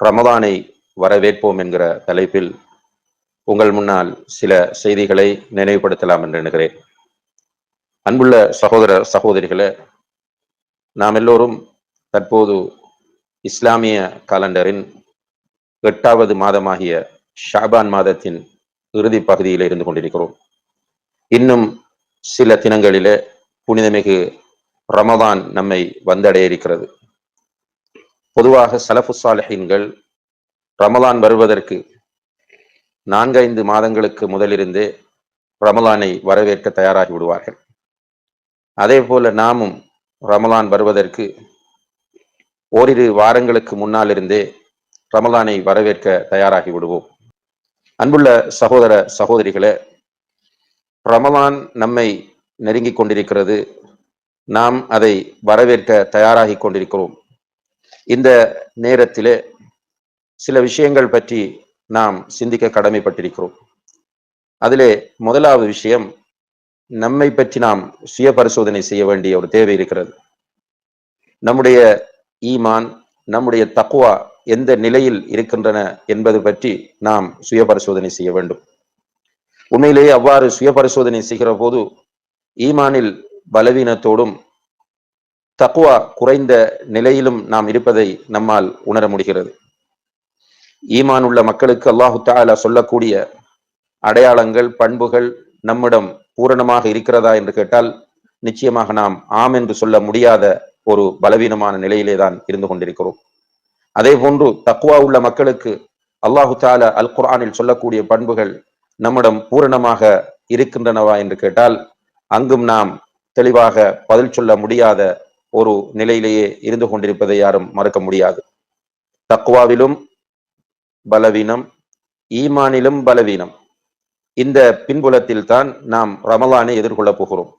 ரமதானை வரவேற்போம் என்கிற தலைப்பில் உங்கள் முன்னால் சில செய்திகளை நினைவுபடுத்தலாம் என்று எண்ணுகிறேன். அன்புள்ள சகோதர சகோதரிகளே, நாம் எல்லோரும் தற்போது இஸ்லாமிய காலண்டரின் 8வது மாதமாகிய ஷாபான் மாதத்தின் இறுதி பகுதியில் இருந்து கொண்டிருக்கிறோம். இன்னும் சில தினங்களிலே புனிதமிகு ரமதான் நம்மை வந்தடைய இருக்கிறது. பொதுவாக சலஃபு சாலிஹீன்கள் ரமலான் வருவதற்கு 4-5 மாதங்களுக்கு முதலிருந்தே ரமலானை வரவேற்க தயாராகி விடுவார்கள். அதே போல நாமும் ரமலான் வருவதற்கு ஓரிரு வாரங்களுக்கு முன்னால் இருந்தே ரமலானை வரவேற்க தயாராகி விடுவோம். அன்புள்ள சகோதர சகோதரிகளே, ரமலான் நம்மை நெருங்கிக் கொண்டிருக்கிறது. நாம் அதை வரவேற்க தயாராகி கொண்டிருக்கிறோம். இந்த நேரத்திலே சில விஷயங்கள் பற்றி நாம் சிந்திக்க கடமைப்பட்டிருக்கிறோம். அதிலே முதலாவது விஷயம், நம்மை பற்றி நாம் சுய பரிசோதனை செய்ய வேண்டிய ஒரு தேவை இருக்கிறது. நம்முடைய ஈமான், நம்முடைய தக்வா எந்த நிலையில் இருக்கின்றன என்பது பற்றி நாம் சுய பரிசோதனை செய்ய வேண்டும். உண்மையிலேயே அவ்வாறு சுய பரிசோதனை செய்கிற போது ஈமானில் பலவீனத்தோடும் தக்வா குறைந்த நிலையிலும் நாம் இருப்பதை நம்மால் உணர முடிகிறது. ஈமான் உள்ள மக்களுக்கு அல்லாஹு தஆலா சொல்லக்கூடிய அடையாளங்கள், பண்புகள் நம்மிடம் பூரணமாக இருக்கிறதா என்று கேட்டால் நிச்சயமாக நாம் ஆம் என்று சொல்ல முடியாத ஒரு பலவீனமான நிலையிலே தான் இருந்து கொண்டிருக்கிறோம். அதே போன்று தக்வா உள்ள மக்களுக்கு அல்லாஹு தஆலா அல் குர்ஆனில் சொல்லக்கூடிய பண்புகள் நம்மிடம் பூரணமாக இருக்கின்றனவா என்று கேட்டால் அங்கும் நாம் தெளிவாக பதில் சொல்ல முடியாத ஒரு நிலையிலேயே இருந்து கொண்டிருப்பதை யாரும் மறுக்க முடியாது. தக்வாவிலும் பலவீனம், ஈமானிலும் பலவீனம். இந்த பின்புலத்தில் தான் நாம் ரமலானை எதிர்கொள்ளப் போகிறோம்.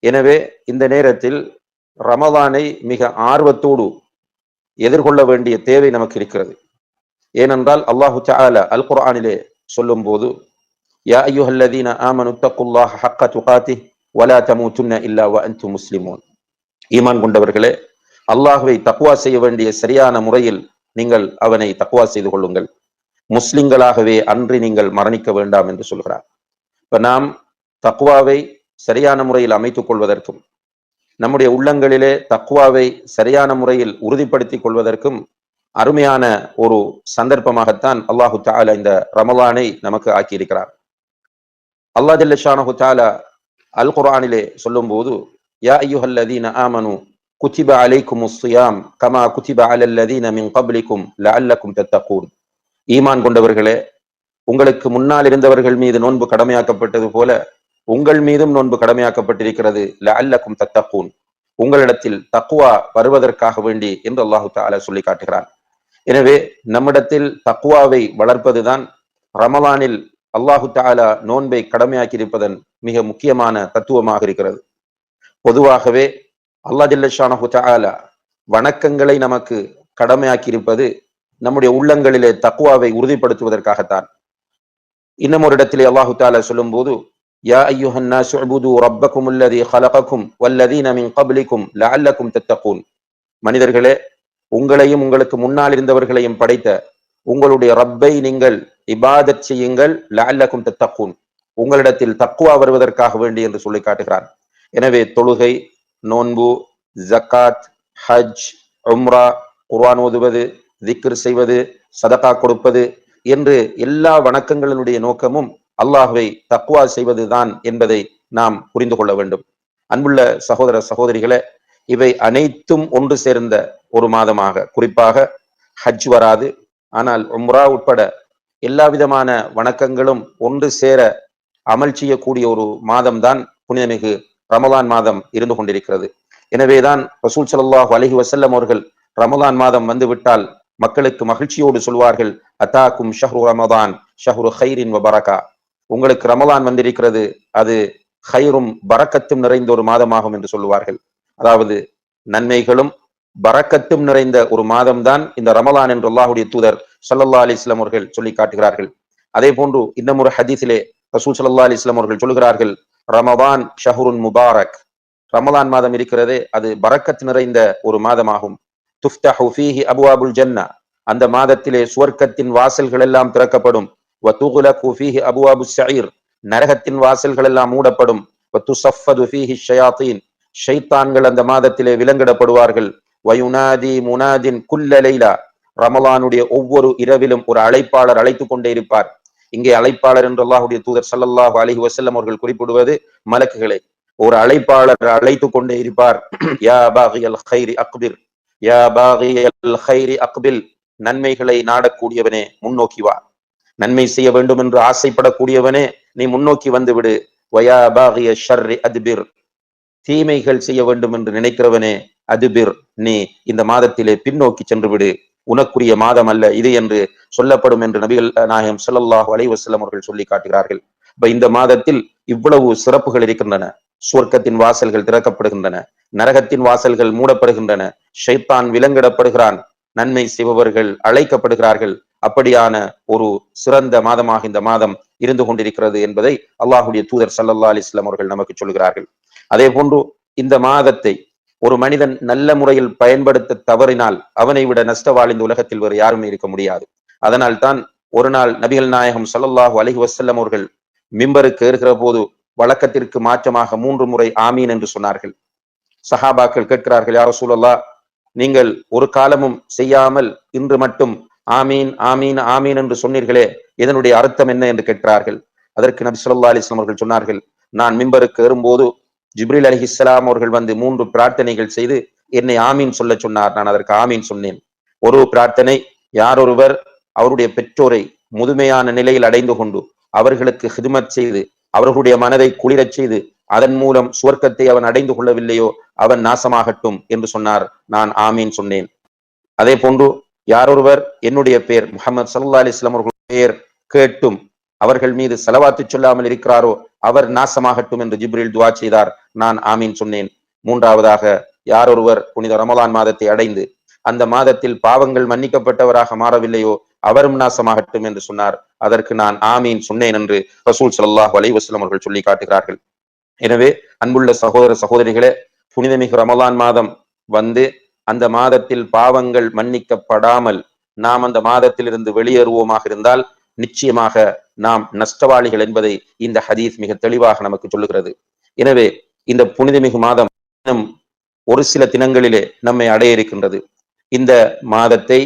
எனவே இந்த நேரத்தில் ரமலானை மிக ஆர்வத்தோடு எதிர்கொள்ள வேண்டிய தேவை நமக்கு இருக்கிறது. ஏனென்றால் அல்லாஹு தஆலா அல் குர்ஆனிலே சொல்லும் போது, யா அய்யுஹல்லதீன ஆமனு தக்குல்லாஹ ஹக்க துகாத்திஹ் வலா தமூதுன்ன இல்லா வ அன்தும் முஸ்லிமூன். ஈமான் கொண்டவர்களே, அல்லாஹ்வை தக்வா செய்ய வேண்டிய சரியான முறையில் நீங்கள் அவனை தக்வா செய்து கொள்ளுங்கள், முஸ்லிம்களாகவே அன்றி நீங்கள் மரணிக்க வேண்டாம் என்று சொல்கிறார். இப்ப நாம் தக்வாவை சரியான முறையில் அமைத்துக் கொள்வதற்கும் நம்முடைய உள்ளங்களிலே தக்வாவை சரியான முறையில் உறுதிப்படுத்திக் கொள்வதற்கும் அருமையான ஒரு சந்தர்ப்பமாகத்தான் அல்லாஹு தஆலா இந்த ரமலானை நமக்கு ஆக்கியிருக்கிறார். அல்லாஹ் ஜல்ல ஷானஹு தஆலா அல் குர்ஆனிலே சொல்லும் போது, யா அய்யுஹல்லதீன ஆமனு குதிப அலைக்குமுஸ் ஸியாம் கமா குதிப அலல்லதீன மின் கப்லிக்கும் லஅல்லக்கும் தத்தகூன். ஈமான் கொண்டவர்களே, உங்களுக்கு முன்னால் இருந்தவர்கள் மீது நோன்பு கடமையாக்கப்பட்டது போல உங்கள் மீதும் நோன்பு கடமையாக்கப்பட்டிருக்கிறது, லஅல்லக்கும் தத்தகூன், உங்களிடத்தில் தக்வா வருவதற்காக வேண்டி என்று அல்லாஹு தஆலா சொல்லி காட்டுகிறார். எனவே நம்மிடத்தில் தக்வாவை வளர்ப்பதுதான் ரமலானில் அல்லாஹு தஆலா நோன்பை கடமையாக்கி இருப்பதன் மிக முக்கியமான தத்துவமாக இருக்கிறது. பொதுவாகவே அல்லாஹ் ஜல்ல ஷானஹு தஆலா வணக்கங்களை நமக்கு கடமையாக்கி இருப்பது நம்முடைய உள்ளங்களிலே தக்வாவை உறுதிப்படுத்துவதற்காகத்தான். இன்னும் ஒரு இடத்திலே அல்லாஹு தஆலா சொல்லும் போது, யா அய்யுஹன் நாஸு உபுது ரப்பக்கும் அல்லதீ ஹலகக்கும் வல்லதீன மின் கப்லிக்கும் லஅல்லக்கும் தத்தகூன். மனிதர்களே, உங்களையும் உங்களுக்கு முன்னால் இருந்தவர்களையும் படைத்த உங்களுடைய ரப்பை நீங்கள் இபாதத் செய்யுங்கள், லஅல்லக்கும் தத்தகூன், உங்களிடத்தில் தக்வா வருவதற்காக வேண்டி என்று சொல்லி காட்டுகிறார். எனவே தொழுகை, நோன்பு, ஜக்காத், ஹஜ், உம்ரா, குர்ஆன் ஓதுவது, திக்ர் செய்வது, சதகா கொடுப்பது என்று எல்லா வணக்கங்களினுடைய நோக்கமும் அல்லாஹ்வை தக்வா செய்வதுதான் என்பதை நாம் புரிந்து கொள்ள வேண்டும். அன்புள்ள சகோதர சகோதரிகளே, இவை அனைத்தும் ஒன்று சேர்ந்த ஒரு மாதமாக, குறிப்பாக ஹஜ் வராது, ஆனால் உம்ரா உட்பட எல்லா விதமான வணக்கங்களும் ஒன்று சேர அமல் செய்யக்கூடிய ஒரு மாதம் தான் புனிதமிகு ரமலான் மாதம் இருந்து கொண்டிருக்கிறது. எனவேதான் ரசூல் ஸல்லல்லாஹு அலைஹி வஸல்லம் அவர்கள் ரமலான் மாதம் வந்துவிட்டால் மக்களுக்கு மகிழ்ச்சியோடு சொல்வார்கள், அதாக்கும் ஷஹ்ரு ரமதான் ஷஹ்ரு கைரின் வ பரகா, உங்களுக்கு ரமலான் வந்திருக்கிறது, அது ஹைரும் பரக்கத்தும் நிறைந்த ஒரு மாதமாகும் என்று சொல்லுவார்கள். அதாவது நன்மைகளும் பரக்கத்தும் நிறைந்த ஒரு மாதம் தான் இந்த ரமலான் என்று அல்லாஹ்வுடைய தூதர் ஸல்லல்லாஹு அலைஹி வஸல்லம் அவர்கள் சொல்லி காட்டுகிறார்கள். அதே போன்று இன்னும் ஒரு ஹதீஸிலே ரசூல் ஸல்லல்லாஹு அலைஹி வஸல்லம் அவர்கள் சொல்கிறார்கள், ரமதான் ஷஹ்ருன் முபாரக், ரமலான் மாதம் இருக்கிறதே அது பரக்கத் நிறைந்த ஒரு மாதமாகும். துஃப்தஹு ஃபீஹி அப்வாபுல் ஜன்னா, அந்த மாதத்திலே சுவர்க்கத்தின் வாசல்கள் எல்லாம் திறக்கப்படும். வதுகுலகு ஃபீஹி அபுவாபுஸ் ஸஈர், நரகத்தின் வாசல்கள் எல்லாம் மூடப்படும். வதுஸஃபது ஃபீஹி ஷயாத்தீன், ஷைத்தான்கள் அந்த மாதத்திலே விலங்கிடப்படுவார்கள். வயுனாதி முனாதின் குல்ல லைலா, ரமலானுடைய ஒவ்வொரு இரவிலும் ஒரு அழைப்பாளர் அழைத்துக் கொண்டே இருப்பார். இங்கே அழைப்பாளர் என்று அல்லாஹ்வுடைய தூதர் ஸல்லல்லாஹு அலைஹி வஸல்லம் அவர்கள் குறிப்பிடுவது மலக்குகளை. ஒரு அழைப்பாளர் அழைத்துக் கொண்டே இருப்பார். யா பாகியல் கைரி அக்பிர், யா பாகியல் கைரி அக்பில், நன்மைகளை நாடக்கூடியவனே முன்னோக்கி வா, நன்மை செய்ய வேண்டும் என்று ஆசைப்படக்கூடியவனே நீ முன்னோக்கி வந்து விடு. வயா பாகிய ஷர்ரி அத்பிர், தீமைகள் செய்ய வேண்டும் என்று நினைக்கிறவனே அதுபிர், நீ இந்த மாதத்திலே பின்னோக்கி சென்று விடு, உனக்குரிய மாதம் அல்ல இது என்று சொல்லப்படும் என்று நபிகள் நாயகம் ஸல்லல்லாஹு அலைஹி வஸல்லம் அவர்கள் சொல்லி காட்டுகிறார்கள். இந்த மாதத்தில் இவ்வளவு சிறப்புகள் இருக்கின்றன. சுவர்க்கத்தின் வாசல்கள் திறக்கப்படுகின்றன, நரகத்தின் வாசல்கள் மூடப்படுகின்றன, ஷைத்தான் விலங்கிடப்படுகிறான், நன்மை செய்பவர்கள் அழைக்கப்படுகிறார்கள். அப்படியான ஒரு சிறந்த மாதமாக இந்த மாதம் இருந்து கொண்டிருக்கிறது என்பதை அல்லாஹ்வுடைய தூதர் ஸல்லல்லாஹு அலைஹி வஸல்லம் அவர்கள் நமக்கு சொல்கிறார்கள். அதே போன்று இந்த மாதத்தை ஒரு மனிதன் நல்ல முறையில் பயன்படுத்த தவறினால் அவனை விட நஷ்டவாளி இந்த உலகத்தில் வேறு யாருமே இருக்க முடியாது. அதனால் தான் ஒரு நாள் நபிகள் நாயகம் ஸல்லல்லாஹு அலைஹி வஸல்லம் அவர்கள் மிம்பருக்கு ஏறுகிற போது வழக்கத்திற்கு மாற்றமாக 3 முறை ஆமீன் என்று சொன்னார்கள். சஹாபாக்கள் கேட்கிறார்கள், யா ரசூலல்லாஹ், நீங்கள் ஒரு காலமும் செய்யாமல் இன்று மட்டும் ஆமீன் ஆமீன் ஆமீன் என்று சொன்னீர்களே, இதனுடைய அர்த்தம் என்ன என்று கேட்கிறார்கள். அதற்கு நபி ஸல்லல்லாஹு அலைஹி வஸல்லம் அவர்கள் சொன்னார்கள், நான் மிம்பருக்கு ஏறும்போது ஜிப்ரீல் அலைஹிஸ்ஸலாம் அவர்கள் வந்து 3 பிரார்த்தனைகள் செய்து என்னை ஆமீன் சொல்ல சொன்னார், நான் அதற்கு ஆமீன் சொன்னேன். ஒரு பிரார்த்தனை, யாரொருவர் அவருடைய பெற்றோரை முதுமையான நிலையில் அடைந்து கொண்டு அவர்களுக்கு ஹிதுமத் செய்து அவர்களுடைய மனதை குளிரச் செய்து அதன் மூலம் சுவர்க்கத்தை அவன் அடைந்து கொள்ளவில்லையோ அவன் நாசமாகட்டும் என்று சொன்னார், நான் ஆமீன் சொன்னேன். அதே போன்று யாரொருவர் என்னுடைய பேர் முஹம்மது ஸல்லல்லாஹு அலைஹி வஸல்லம் அவர்கள் பெயர் கேட்டும் அவர்கள் மீது ஸலவாத்து சொல்லாமல் இருக்கிறாரோ அவர் நாசமாகட்டும் என்று ஜிப்ரீல் துஆ செய்தார், நான் ஆமீன் சொன்னேன். மூன்றாவதாக, யாரொருவர் புனித ரமலான் மாதத்தை அடைந்து அந்த மாதத்தில் பாவங்கள் மன்னிக்கப்பட்டவராக மாறவில்லையோ அவரும் நாசமாகட்டும் என்று சொன்னார், அதற்கு நான் ஆமீன் சொன்னேன் என்று ரசூல் ஸல்லல்லாஹு அலைஹி வஸல்லம் அவர்கள் சொல்லி காட்டுகிறார்கள். எனவே அன்புள்ள சகோதர சகோதரிகளே, புனிதமிகு ரமலான் மாதம் வந்து அந்த மாதத்தில் பாவங்கள் மன்னிக்கப்படாமல் நாம் அந்த மாதத்திலிருந்து வெளியேறுவோமாக இருந்தால் நிச்சயமாக நாம் நஷ்டவாளிகள் என்பதை இந்த ஹதீஸ் மிக தெளிவாக நமக்கு சொல்லுகிறது. எனவே இந்த புனிதமிகு மாதம் ஒரு சில தினங்களிலே நம்மை அடைய இருக்கின்றது. இந்த மாதத்தை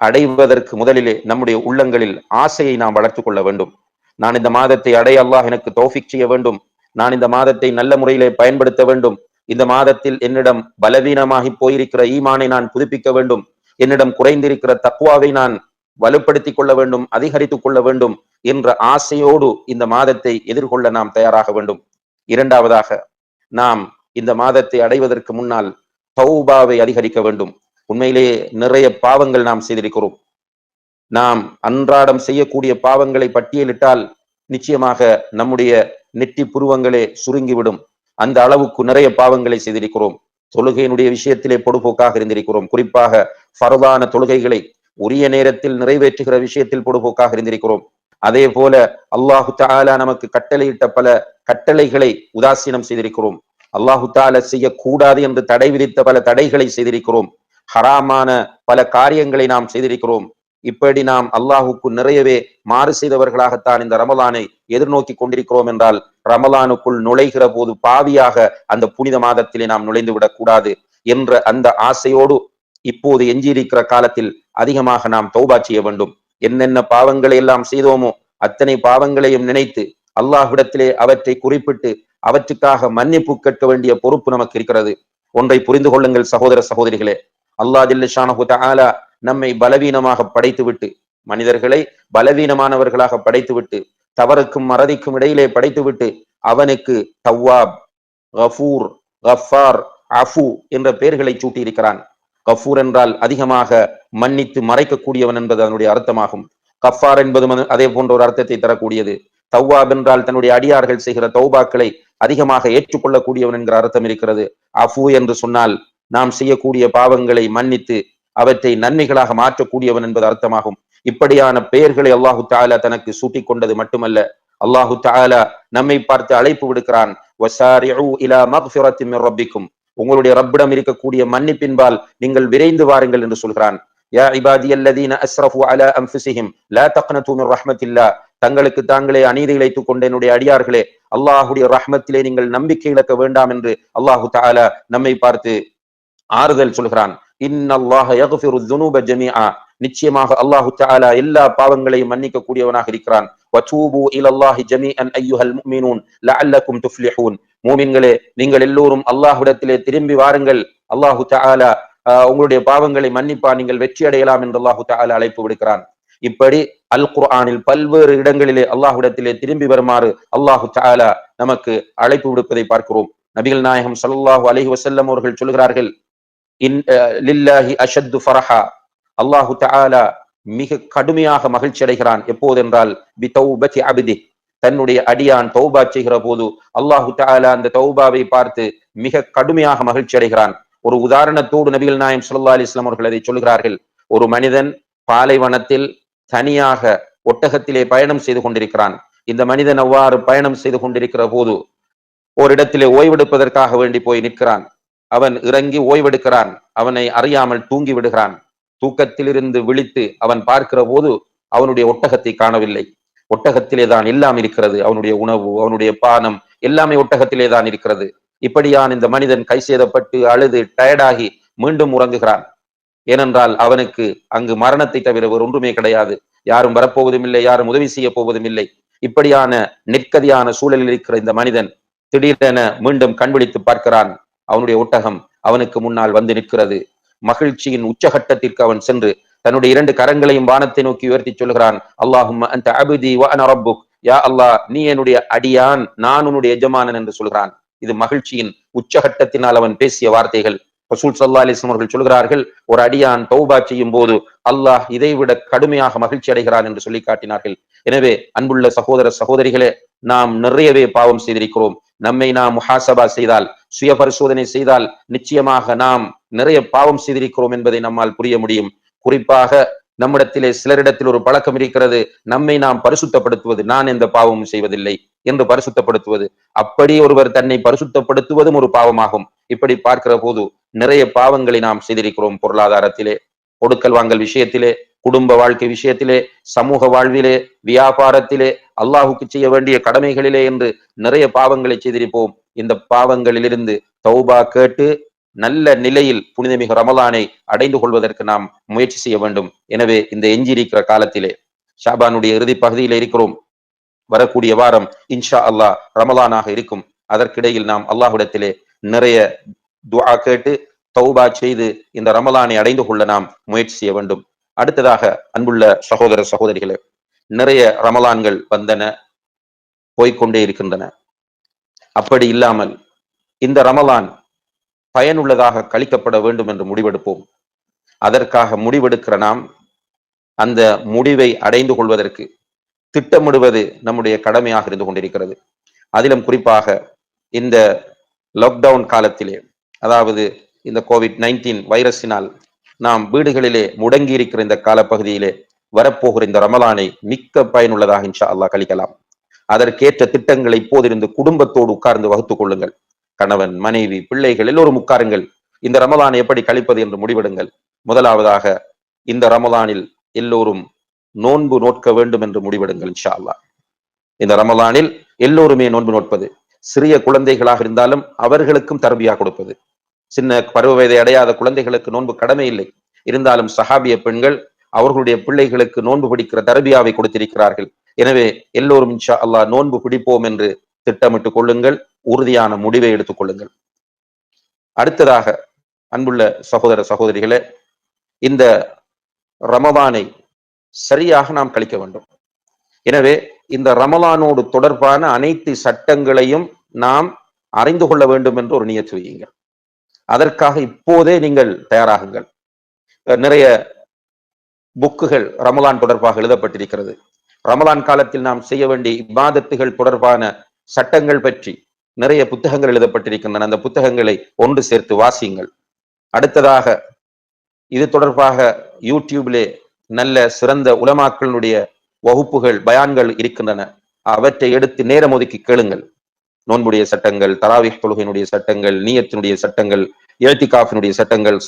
அடைவதற்கு முதலிலே நம்முடைய உள்ளங்களில் ஆசையை நாம் வளர்த்துக் கொள்ள வேண்டும். நான் இந்த மாதத்தை அடைய அல்லாஹ் எனக்கு தௌஃபீக் செய்ய வேண்டும், நான் இந்த மாதத்தை நல்ல முறையிலே பயன்படுத்த வேண்டும், இந்த மாதத்தில் என்னிடம் பலவீனமாகி போயிருக்கிற ஈமானை நான் புதுப்பிக்க வேண்டும், என்னிடம் குறைந்திருக்கிற தக்வாவை நான் வலுப்படுத்திக் கொள்ள வேண்டும், அதிகரித்துக் கொள்ள வேண்டும் என்ற ஆசையோடு இந்த மாதத்தை எதிர்கொள்ள நாம் தயாராக வேண்டும். இரண்டாவதாக, நாம் இந்த மாதத்தை அடைவதற்கு முன்னால் தௌபாவை அதிகரிக்க வேண்டும். உண்மையிலேயே நிறைய பாவங்கள் நாம் செய்திருக்கிறோம். நாம் அன்றாடம் செய்யக்கூடிய பாவங்களை பட்டியலிட்டால் நிச்சயமாக நம்முடைய நெற்றி புருவங்களே சுருங்கிவிடும். அந்த அளவுக்கு நிறைய பாவங்களை செய்திருக்கிறோம். தொழுகையினுடைய விஷயத்திலே பொடுபோக்காக இருந்திருக்கிறோம். குறிப்பாக ஃபர்தான தொழுகைகளை உரிய நேரத்தில் நிறைவேற்றுகிற விஷயத்தில் பொடுபோக்காக இருந்திருக்கிறோம். அதே போல அல்லாஹு தஆலா நமக்கு கட்டளையிட்ட பல கட்டளைகளை உதாசீனம் செய்திருக்கிறோம். அல்லாஹு தஆலா செய்யக்கூடாது என்று தடை விதித்த பல தடைகளை செய்திருக்கிறோம். ஹராமான பல காரியங்களை நாம் செய்திருக்கிறோம். இப்படி நாம் அல்லாஹுக்கு நிறையவே மாறு செய்தவர்களாகத்தான் இந்த ரமலானை எதிர்நோக்கி கொண்டிருக்கிறோம் என்றால் ரமலானுக்குள் நுழைகிற போது பாவியாக அந்த புனித மாதத்திலே நாம் நுழைந்து விடக்கூடாது என்ற அந்த ஆசையோடு இப்போது எஞ்சியிருக்கிற காலத்தில் அதிகமாக நாம் தௌபா செய்ய வேண்டும். என்னென்ன பாவங்களை எல்லாம் செய்தோமோ அத்தனை பாவங்களையும் நினைத்து அல்லாஹ்விடத்திலே அவற்றை குறிப்பிட்டு அவற்றுக்காக மன்னிப்பு கேட்க வேண்டிய பொறுப்பு நமக்கு இருக்கிறது. ஒன்றை புரிந்து கொள்ளுங்கள் சகோதர சகோதரிகளே, அல்லாஹ் ஜல்ல ஷானஹு தஆலா நம்மை பலவீனமாக படைத்துவிட்டு, மனிதர்களை பலவீனமானவர்களாக படைத்துவிட்டு, தவறுக்கும் மறதிக்கும் இடையிலே படைத்துவிட்டு அவனுக்கு தவ்வாப், கஃபூர், கஃபார், அஃபு என்ற பெயர்களை சூட்டி இருக்கிறான். கஃபூர் என்றால் அதிகமாக மன்னித்து மறைக்கக்கூடியவன் என்பது அதனுடைய அர்த்தமாகும். கஃபார் என்பது அதே போன்ற ஒரு அர்த்தத்தை தரக்கூடியது. தவ்வாப் என்றால் தன்னுடைய அடியார்கள் செய்கிற தௌபாக்களை அதிகமாக ஏற்றுக்கொள்ளக்கூடியவன் என்கிற அர்த்தம் இருக்கிறது. அஃபு என்று சொன்னால் நாம் செய்யக்கூடிய பாவங்களை மன்னித்து அவற்றை நன்மைகளாக மாற்றக்கூடியவன் என்பது அர்த்தமாகும். இப்படியான பெயர்களை அல்லாஹு தஆலா தனக்கு சூட்டிக் கொண்டது மட்டுமல்ல, அல்லாஹு தஆலா நம்மை பார்த்து அழைப்பு விடுக்கிறான். வஸாரிஉ இலா மக்ஃபிரத்தின் மின் ரப்பிக்கும், உங்களுடைய ரப்பிடம் இருக்கக்கூடிய மன்னிப்பின்பால் நீங்கள் விரைந்து வாருங்கள் என்று சொல்கிறான். யா இபாதியல்லதீன அஸ்ரஃபு அலா அன்ஃபுஸிஹிம் லா தக்னது மின் ரஹ்மத்தில்லாஹ், தங்களுக்கு தாங்களே அநீதி இழைத்துக் கொண்ட என்னுடைய அடியார்களே, அல்லாஹ்வுடைய ரஹ்மத்திலே நீங்கள் நம்பிக்கை இழக்க வேண்டாம் என்று அல்லாஹு தஆலா நம்மை பார்த்து ஆறுதல் சொல்கிறான். இன்னல்லாஹ யக்ஃபிரு ذுனூப ஜமீஆ, நிச்சயமாக அல்லாஹு தஆலா எல்லா பாவங்களையும் மன்னிக்க கூடியவனாக இருக்கிறான். வதூபு இலல்லாஹி ஜமீஅன் அய்யுஹல் முஃமினூன் லஅல்லகும் துஃப்லிஹூன், மூமின்களே நீங்கள் எல்லோரும் அல்லாஹ்விடத்திலே திரும்பி வாருங்கள், அல்லாஹு தஆலா உங்களுடைய பாவங்களை மன்னிப்பா, நீங்கள் வெற்றி அடையலாம் என்று அல்லாஹு தஆலா அழைப்பு விடுக்கிறான். இப்படி அல் குர்ஆனில் பல்வேறு இடங்களிலே அல்லாஹ்விடத்திலே திரும்பி வருமாறு அல்லாஹு தஆலா நமக்கு அழைப்பு விடுப்பதை பார்க்கிறோம். நபிகள் நாயகம் ஸல்லல்லாஹு அலைஹி வஸல்லம் அவர்கள் சொல்கிறார்கள், லில்லாஹி அஷத்து ஃபரஹா, அல்லாஹு தஆலா மிக கடுமையாக மகிழ்ச்சி அடைகிறான். எப்போதென்றால் பிதௌபதி அப்தி, தன்னுடைய அடியான் தௌபா செய்கிற போது அல்லாஹு தஆலா அந்த தௌபாவை பார்த்து மிக கடுமையாக மகிழ்ச்சி அடைகிறான். ஒரு உதாரணத்தோடு நபிகள் நாயகம் ஸல்லல்லாஹு அலைஹி வஸல்லம் அவர்கள் அதை சொல்கிறார்கள். ஒரு மனிதன் பாலைவனத்தில் தனியாக ஒட்டகத்திலே பயணம் செய்து கொண்டிருக்கிறான். இந்த மனிதன் அவ்வாறு பயணம் செய்து கொண்டிருக்கிற போது ஒரு இடத்திலே ஓய்வெடுப்பதற்காக வேண்டி போய் நிற்கிறான். அவன் இறங்கி ஓய்வெடுக்கிறான். அவனை அறியாமல் தூங்கி விடுகிறான். தூக்கத்திலிருந்து விழித்து அவன் பார்க்கிற போது அவனுடைய ஒட்டகத்தை காணவில்லை. ஒட்டகத்திலே தான் எல்லாம் இருக்கிறது. அவனுடைய உணவு, அவனுடைய பானம் எல்லாமே ஒட்டகத்திலே தான் இருக்கிறது. இப்படியான் இந்த மனிதன் கை சேதப்பட்டு அழுது டயர்டாகி மீண்டும் உறங்குகிறான். ஏனென்றால் அவனுக்கு அங்கு மரணத்தை தவிர வேறு ஒன்றுமே கிடையாது. யாரும் வரப்போவதும் இல்லை, யாரும் உதவி செய்ய போவதும் இல்லை. இப்படியான நிற்கதியான சூழலில் இருக்கிற இந்த மனிதன் திடீரென மீண்டும் கண்விழித்து பார்க்கிறான். அவனுடைய ஒட்டகம் அவனுக்கு முன்னால் வந்து நிற்கிறது. மகிழ்ச்சியின் உச்சகட்டத்திற்கு அவன் சென்று தன்னுடைய 2 கரங்களையும் வானத்தை நோக்கி உயர்த்தி சொல்கிறான், அல்லாஹும்ம அன்த அப்தி வ அன ரப்புக், யா அல்லாஹ் நீ என்னுடைய அடியான், நான் உன்னுடைய எஜமானன் என்று சொல்கிறான். இது மகிழ்ச்சியின் உச்சகட்டத்தினால் அவன் பேசிய வார்த்தைகள். ரசூல் ஸல்லல்லாஹு அலைஹி வஸல்லம் அவர்கள் சொல்கிறார்கள், ஒரு அடியான் தௌபா செய்யும் போது அல்லாஹ் இதைவிட கடுமையாக மகிழ்ச்சி அடைகிறான் என்று சொல்லி காட்டினார்கள். எனவே அன்புள்ள சகோதர சகோதரிகளே, நாம் நிறையவே பாவம் செய்திருக்கிறோம். நம்மை நாம் முஹாசபா செய்தால், சுய பரிசோதனை செய்தால் நிச்சயமாக நாம் நிறைய பாவம் செய்திருக்கிறோம் என்பதை நம்மால் புரிய முடியும். குறிப்பாக நம்மிடத்திலே சிலரிடத்தில் ஒரு பழக்கம் இருக்கிறது, நம்மை நாம் பரிசுத்தப்படுத்துவது, நான் எந்த பாவமும் செய்வதில்லை என்று பரிசுத்தப்படுத்துவது. அப்படி ஒருவர் தன்னை பரிசுத்தப்படுத்துவதும் ஒரு பாவமாகும். இப்படி பார்க்கிற போது நிறைய பாவங்களை நாம் செய்திருக்கிறோம். பொருளாதாரத்திலே, கொடுக்கல் வாங்கல் விஷயத்திலே, குடும்ப வாழ்க்கை விஷயத்திலே, சமூக வாழ்விலே, வியாபாரத்திலே, அல்லாஹுக்கு செய்ய வேண்டிய கடமைகளிலே என்று நிறைய பாவங்களை செய்திருப்போம். இந்த பாவங்களிலிருந்து தௌபா கேட்டு நல்ல நிலையில் புனிதமிகு ரமலானை அடைந்து கொள்வதற்கு நாம் முயற்சி செய்ய வேண்டும். எனவே இந்த எஞ்சியிருக்கிற காலத்திலே, ஷாபானுடைய இறுதி பகுதியில இருக்கிறோம். வரக்கூடிய வாரம் இன்ஷா அல்லாஹ் ரமலானாக இருக்கும். அதற்கிடையில் நாம் அல்லாஹ்விடத்திலே நிறைய துஆ கேட்டு தௌபா செய்து இந்த ரமலானை அடைந்து கொள்ள நாம் முயற்சி செய்ய வேண்டும். அடுத்ததாக அன்புள்ள சகோதர சகோதரிகளே, நிறைய ரமலான்கள் வந்தன, போய்கொண்டே இருக்கின்றன. அப்படி இல்லாமல் இந்த ரமலான் பயனுள்ளதாக கழிக்கப்பட வேண்டும் என்று முடிவெடுப்போம். அதற்காக முடிவெடுக்கிற நாம் அந்த முடிவை அடைந்து கொள்வதற்கு திட்டமிடுவது நம்முடைய கடமையாக இருந்து கொண்டிருக்கிறது. அதிலும் குறிப்பாக இந்த லாக்டவுன் காலத்திலே, அதாவது இந்த கோவிட்-19 வைரஸினால் நாம் வீடுகளிலே முடங்கி இருக்கிற இந்த காலப்பகுதியிலே வரப்போகிற இந்த ரமலானை மிக்க பயனுள்ளதாக இன்ஷா அல்லாஹ் கழிக்கலாம். அதற்கேற்ற திட்டங்களை இப்போதிருந்து குடும்பத்தோடு உட்கார்ந்து வகுத்துக் கொள்ளுங்கள். கணவன், மனைவி, பிள்ளைகள் எல்லோரும் உட்காருங்கள். இந்த ரமலானை எப்படி கழிப்பது என்று முடிவெடுங்கள். முதலாவதாக இந்த ரமலானில் எல்லோரும் நோன்பு நோட்க வேண்டும் என்று முடிவெடுங்கள் இன்ஷா அல்லாஹ். இந்த ரமலானில் எல்லோருமே நோன்பு நோட்பது, சிறிய குழந்தைகளாக இருந்தாலும் அவர்களுக்கும் தர்பியா கொடுப்பது. சின்ன பருவ வயதை அடையாத குழந்தைகளுக்கு நோன்பு கடமை இல்லை. இருந்தாலும் சஹாபிய பெண்கள் அவர்களுடைய பிள்ளைகளுக்கு நோன்பு பிடிக்கிற தர்பியாவை கொடுத்திருக்கிறார்கள். எனவே எல்லோரும் இன்ஷா அல்லாஹ் நோன்பு பிடிப்போம் என்று திட்டமிட்டுக் கொள்ளுங்கள். உறுதியான முடிவை எடுத்துக் கொள்ளுங்கள். அடுத்ததாக அன்புள்ள சகோதர சகோதரிகளே, இந்த ரமலானை சரியாக நாம் கழிக்க வேண்டும். எனவே இந்த ரமலானோடு தொடர்பான அனைத்து சட்டங்களையும் நாம் அறிந்து கொள்ள வேண்டும் என்று ஒரு நியத்து வையுங்கள். அதற்காக இப்போதே நீங்கள் தயாராகுங்கள். நிறைய புக்குகள் ரமலான் தொடர்பாக எழுதப்பட்டிருக்கிறது. ரமலான் காலத்தில் நாம் செய்ய வேண்டிய இபாதத்துகள் தொடர்பான சட்டங்கள் பற்றி நிறைய புத்தகங்கள் எழுதப்பட்டிருக்கின்றன. அந்த புத்தகங்களை ஒன்று சேர்த்து வாசியுங்கள். அடுத்ததாக இது தொடர்பாக யூடியூபிலே நல்ல சிறந்த உலமாக்களுடைய வகுப்புகள், பயான்கள் இருக்கின்றன. அவற்றை எடுத்து நேரம் ஒதுக்கி கேளுங்கள். நோன்புடைய சட்டங்கள், தராவிஹ் தொழுகையினுடைய சட்டங்கள், நியத்தினுடைய சட்டங்கள், இழ்திகாஃபினுடைய சட்டங்கள்,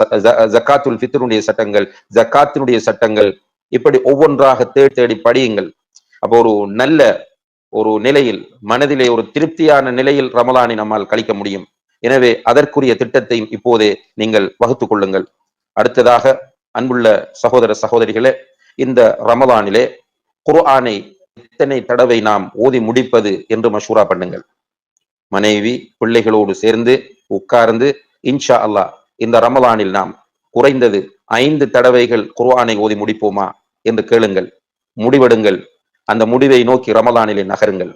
ஜக்காத்துல் ஃபித்ருடைய சட்டங்கள், ஜக்காத்தினுடைய சட்டங்கள், இப்படி ஒவ்வொன்றாக தேடி தேடி படியுங்கள். அப்போ ஒரு நல்ல ஒரு நிலையில், மனதிலே ஒரு திருப்தியான நிலையில் ரமலானை நம்மால் கழிக்க முடியும். எனவே அதற்குரிய திட்டத்தையும் இப்போதே நீங்கள் வகுத்துக் கொள்ளுங்கள். அடுத்ததாக அன்புள்ள சகோதர சகோதரிகளே, இந்த ரமலானிலே குர்ஆனை எத்தனை தடவை நாம் ஓதி முடிப்பது என்று மஷூரா பண்ணுங்கள். மனைவி பிள்ளைகளோடு சேர்ந்து உட்கார்ந்து இன்ஷா அல்லாஹ் இந்த ரமலானில் நாம் குறைந்தது 5 தடவைகள் குர்ஆனை ஓதி முடிப்போமா என்று கேளுங்கள், முடிவெடுங்கள். அந்த முடிவை நோக்கி ரமலானிலே நகருங்கள்.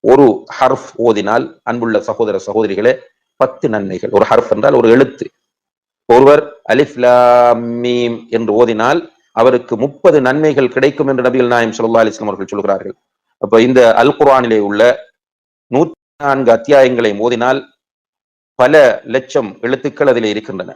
ஒரு ஹர்ஃப் ஓதினால் அன்புள்ள சகோதர சகோதரிகளே 10 நன்மைகள். ஒரு ஹர்ஃப் என்றால் ஒரு எழுத்து. ஒருவர் அலிஃப் லாம் மீம் என்று ஓதினால் அவருக்கு 30 நன்மைகள் கிடைக்கும் என்று நபிகள் நாயகம் ஸல்லல்லாஹு அலைஹி வஸல்லம் அவர்கள் சொல்கிறார்கள். அப்ப இந்த அல் குர்ஆனிலே உள்ள 104 அத்தியாயங்களை ஓதினால் பல லட்சம் எழுத்துக்கள் அதிலே இருக்கின்றன.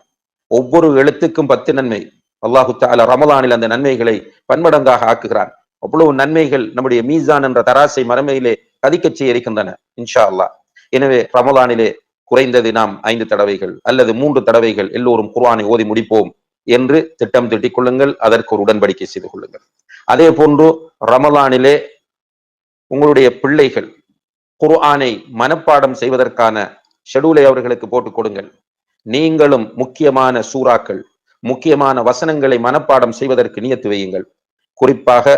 ஒவ்வொரு எழுத்துக்கும் 10 நன்மை. அல்லாஹு தஆலா ரமலானில் அந்த நன்மைகளை பன்மடங்காக ஆக்குகிறான். அவ்வளவு நன்மைகள் நம்முடைய மீசான் என்ற தராசை மறுமையிலே கதிக்கச் செய்ய இருக்கின்றன இன்ஷா அல்லாஹ். எனவே ரமலானிலே குறைந்தது நாம் 5 தடவைகள் அல்லது 3 தடவைகள் எல்லோரும் குர்ஆனை ஓதி முடிப்போம் என்று திட்டம் தீட்டிக் கொள்ளுங்கள். அதற்கு ஒரு உடன்படிக்கை செய்து கொள்ளுங்கள். அதே போன்று ரமலானிலே உங்களுடைய பிள்ளைகள் குர்ஆனை மனப்பாடம் செய்வதற்கான ஷெட்யூலை அவர்களுக்கு போட்டுக் கொடுங்கள். நீங்களும் முக்கியமான சூறாக்கள், முக்கியமான வசனங்களை மனப்பாடம் செய்வதற்கு நியத்து வையுங்கள். குறிப்பாக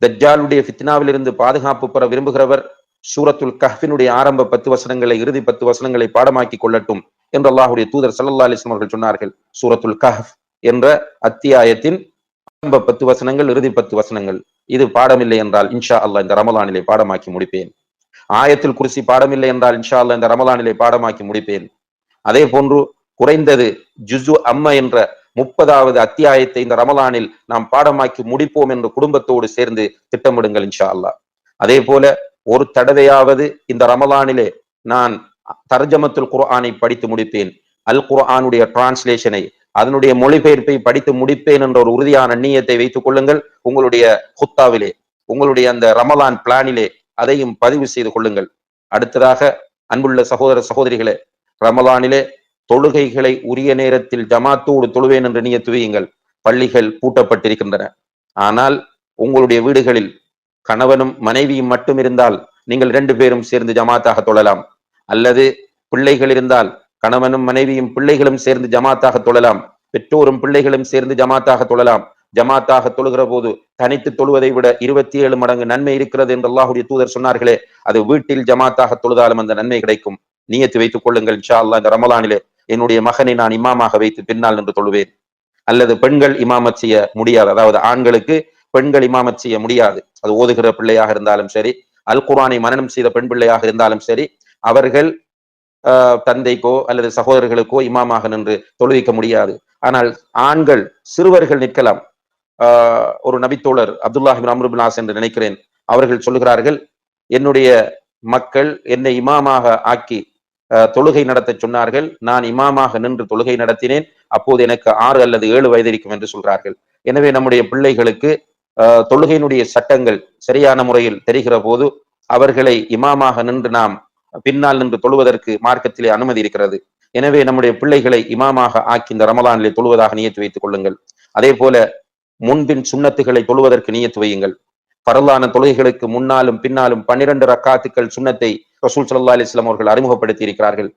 தஜ்ஜாலுடைய ஃபித்னாவிலிருந்து பாதுகாப்பு பெற விரும்புகிறவர் சூரத்துல் கஹ்ஃபினுடைய ஆரம்ப 10 வசனங்களை, இறுதி 10 வசனங்களை பாடமாக்கி கொள்ளட்டும் என்று அல்லாஹ்வுடைய தூதர் ஸல்லல்லாஹு அலைஹி வஸல்லம் அவர்கள் சொன்னார்கள். சூரத்துல் கஹ்ஃப் என்ற அத்தியாயத்தின் ஆரம்ப 10 வசனங்கள், இறுதி 10 வசனங்கள். இது பாடமில்லை என்றால் இன்ஷா அல்லாஹ் இந்த ரமலானிலே பாடமாக்கி முடிப்பேன். ஆயத்துல் குர்சி பாடமில்லை என்றால் இன்ஷா அல்லாஹ் இந்த ரமலானிலே பாடமாக்கி முடிப்பேன். அதே போன்று குறைந்தது ஜுஸு அம்ம என்ற 30வது அத்தியாயத்தை இந்த ரமலானில் நாம் பாடமாக்கி முடிப்போம் என்று குடும்பத்தோடு சேர்ந்து திட்டமிடுங்கள் இன்ஷா அல்லாஹ். அதே போல ஒரு தடவையாவது இந்த ரமலானிலே நான் தர்ஜமத்துல் குர்ஆனை படித்து முடிப்பேன், அல் குர்ஆனுடைய டிரான்ஸ்லேஷனை, அதனுடைய மொழிபெயர்ப்பை படித்து முடிப்பேன் என்ற ஒரு உறுதியான நியத்தை வைத்துக் கொள்ளுங்கள். உங்களுடைய குத்தாவிலே, உங்களுடைய அந்த ரமலான் பிளானிலே அதையும் பதிவு செய்து கொள்ளுங்கள். அடுத்ததாக அன்புள்ள சகோதர சகோதரிகளே, ரமலானிலே தொழுகைகளை உரிய நேரத்தில் ஜமாத்தோடு தொழுவேன் என்று நியத்து வையுங்கள். பள்ளிகள் பூட்டப்பட்டிருக்கின்றன. ஆனால் உங்களுடைய வீடுகளில் கணவனும் மனைவியும் மட்டும் இருந்தால் நீங்கள் 2 பேரும் சேர்ந்து ஜமாத்தாக தொழலாம். அல்லது பிள்ளைகள் இருந்தால் கணவனும் மனைவியும் பிள்ளைகளும் சேர்ந்து ஜமாத்தாக தொழலாம். பெற்றோரும் பிள்ளைகளும் சேர்ந்து ஜமாத்தாக தொழலாம். ஜமாத்தாக தொழுகிற போது தனித்து தொழுவதை விட 27 மடங்கு நன்மை இருக்கிறது என்று அல்லாஹ்வுடைய தூதர் சொன்னார்களே, அது வீட்டில் ஜமாத்தாக தொழுதாலும் அந்த நன்மை கிடைக்கும். நியத்து வைத்துக் கொள்ளுங்கள் இன்ஷா அல்லாஹ் இந்த ரமலானிலே என்னுடைய மகனை நான் இமாமாக வைத்து பின்னால் நின்று தொழுவேன். அல்லது பெண்கள் இமாமத் செய்ய முடியாது, அதாவது ஆண்களுக்கு பெண்கள் இமாமத் செய்ய முடியாது. அது ஓதுகிற பிள்ளையாக இருந்தாலும் சரி, அல் குர்ஆனை மனனம் செய்த பெண் பிள்ளையாக இருந்தாலும் சரி, அவர்கள் தந்தைக்கோ அல்லது சகோதரர்களுக்கோ இமாமாக நின்று தொழுவிக்க முடியாது. ஆனால் ஆண்கள் சிறுவர்கள் நிற்கலாம். ஒரு நபித்தோழர் அப்துல்லாஹ் இப்னு அம்ர் இப்னு ஆஸ் என்று நினைக்கிறேன், அவர்கள் சொல்லுகிறார்கள், என்னுடைய மக்கள் என்னை இமாமாக ஆக்கி தொழுகை நடத்த சொன்னார்கள். நான் இமாமாக நின்று தொழுகை நடத்தினேன். அப்போது எனக்கு 6 அல்லது 7 வயது இருக்கும் என்று சொல்கிறார்கள். எனவே நம்முடைய பிள்ளைகளுக்கு தொழுகையினுடைய சட்டங்கள் சரியான முறையில் தெரிகிற போது அவர்களை இமாமாக நின்று நாம் பின்னால் நின்று தொழுவதற்கு மார்க்கத்திலே அனுமதி இருக்கிறது. எனவே நம்முடைய பிள்ளைகளை இமாமாக ஆக்கி இந்த ரமலானிலே தொழுவதாக நியத்து வைத்துக் கொள்ளுங்கள். அதே போல முன்பின் சுன்னத்துகளை தொழுவதற்கு நியத்து வையுங்கள். பரலான தொழுகைகளுக்கு முன்னாலும் பின்னாலும் 12 ரக்காத்துக்கள் சுன்னத்தை ரசூல் ஸல்லல்லாஹு அலைஹி வஸல்லம் அவர்கள் அறிமுகப்படுத்தி இருக்கிறார்கள்.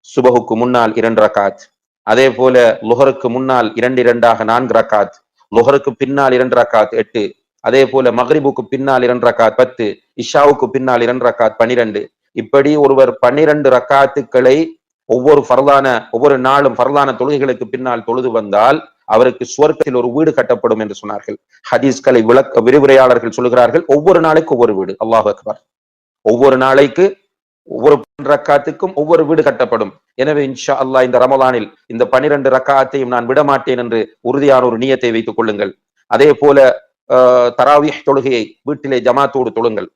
சுபஹுக்கு முன்னால் 2 ரக்காத், அதே போல லுஹருக்கு முன்னால் 2 2ஆக 4 ரக்காத், லுஹருக்கு பின்னால் 2 ரக்காத் 8, அதே போல மக்ரிபுக்கு பின்னால் 2 ரக்காத் 10, இஷாவுக்கு பின்னால் 2 ரக்காத் 12. இப்படி ஒருவர் 12 ரக்காத்துக்களை ஒவ்வொரு நாளும் ஃபர்லான தொழுகைகளுக்கு பின்னால் தொழுது வந்தால் அவருக்கு சுவர்க்கத்தில் ஒரு வீடு கட்டப்படும் என்று சொன்னார்கள். ஹதீஸ்களை விரிவுரையாளர்கள் சொல்லுகிறார்கள், ஒவ்வொரு நாளைக்கு ஒவ்வொரு வீடு. அல்லாஹ் அக்பர். ஒவ்வொரு நாளைக்கு ஒவ்வொரு ரக்காத்துக்கும் ஒவ்வொரு வீடு கட்டப்படும். எனவே இன்ஷா அல்லாஹ் இந்த ரமலானில் இந்த 12 ரக்காத்தையும் நான் விடமாட்டேன் என்று உறுதியான ஒரு நியத்தை வைத்துக் கொள்ளுங்கள். அதே போல தராவீஹ் தொழுகையை வீட்டிலே ஜமாத்தோடு தொழுங்கள்.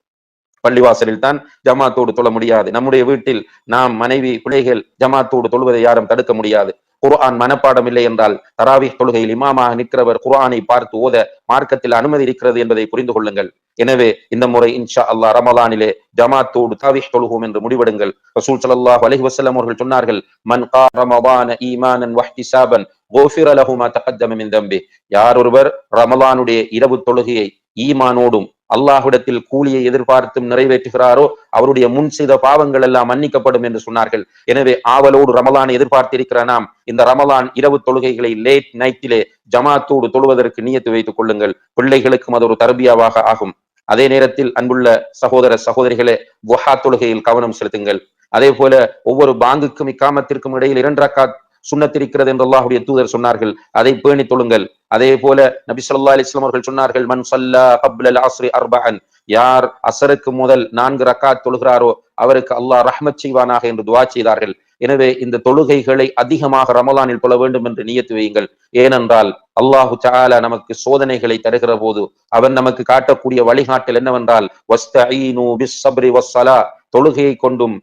பள்ளிவாசலில் தான் ஜமாத்தோடு தொழ முடியாது. நம்முடைய வீட்டில் நாம் மனைவி பிள்ளைகள் ஜமாத்தோடு தொழுவதை யாரும் தடுக்க முடியாது. குர்ஆன் மனப்பாடம் இல்லை என்றால் தராவிஹ் தொழுகையில் இமாமாக நிற்கிறவர் குர்ஆனை பார்த்து ஓத மார்க்கத்தில் அனுமதி இருக்கிறது என்பதை புரிந்து கொள்ளுங்கள். எனவே இந்த முறை இன்ஷா அல்லாஹ் ரமலானிலே ஜமாத்தோடு தராவிஹ் தொழுவோம் என்று முடிவெடுங்கள். ரசூல் ஸல்லல்லாஹு அலைஹி வஸல்லம் அவர்கள் சொன்னார்கள், மன் கா ரமலான ஈமானன் வஹ்திசாபன் குஃபிர லஹு மா தகத்தம மின் தம்பி. யார் ஒருவர் ரமலானுடைய இரவு தொழுகையை ஈமானோடும் அல்லாஹ்விடத்தில் கூலியை எதிர்பார்த்தும் நிறைவேற்றுகிறாரோ அவருடைய முன் செய்த பாவங்கள் எல்லாம் மன்னிக்கப்படும் என்று சொன்னார்கள். எனவே ஆவலோடு ரமலானை எதிர்பார்த்திருக்கிற நாம் இந்த ரமலான் இரவு தொழுகைகளை லேட் நைட்டிலே ஜமாத்தோடு தொழுவதற்கு நியத்து வைத்துக் கொள்ளுங்கள். பிள்ளைகளுக்கும் அது ஒரு தர்பியாவாக ஆகும். அதே நேரத்தில் அன்புள்ள சகோதர சகோதரிகளே, துஹா தொழுகையில் கவனம் செலுத்துங்கள். அதே போல ஒவ்வொரு பாங்குக்கும் இக்காமத்திற்கும் இடையில் 2 ரக்காத் சுன்னத் இருக்கிறது என்று அல்லாஹ்வுடைய தூதர் சொன்னார்கள். அதை பேணி தொழுங்கள். அதே போல நபி ஸல்லல்லாஹு அலைஹி வஸல்லம் அவர்கள் சொன்னார்கள், மன் ஸல்லா கப்ல அல்-அஸ்ரி அர்பஅன், யார் அஸ்ருக்கு முதல் 4 ரக்காத் தொழுகிறாரோ அவருக்கு அல்லாஹ் ரஹ்மத் செய்வானாக என்று துஆ செய்தார்கள். எனவே இந்த தொழுகைகளை அதிகமாக ரமலானில் தொழ வேண்டும் என்று நியத்து வையுங்கள். ஏனென்றால் அல்லாஹு தஆலா நமக்கு சோதனைகளை தருகிற போது அவன் நமக்கு காட்டக்கூடிய வழிகாட்டல் என்னவென்றால், வஸ்தஈனு பிஸ்ஸப்ரி வஸ்ஸலா, தொழுகையை கொண்டும்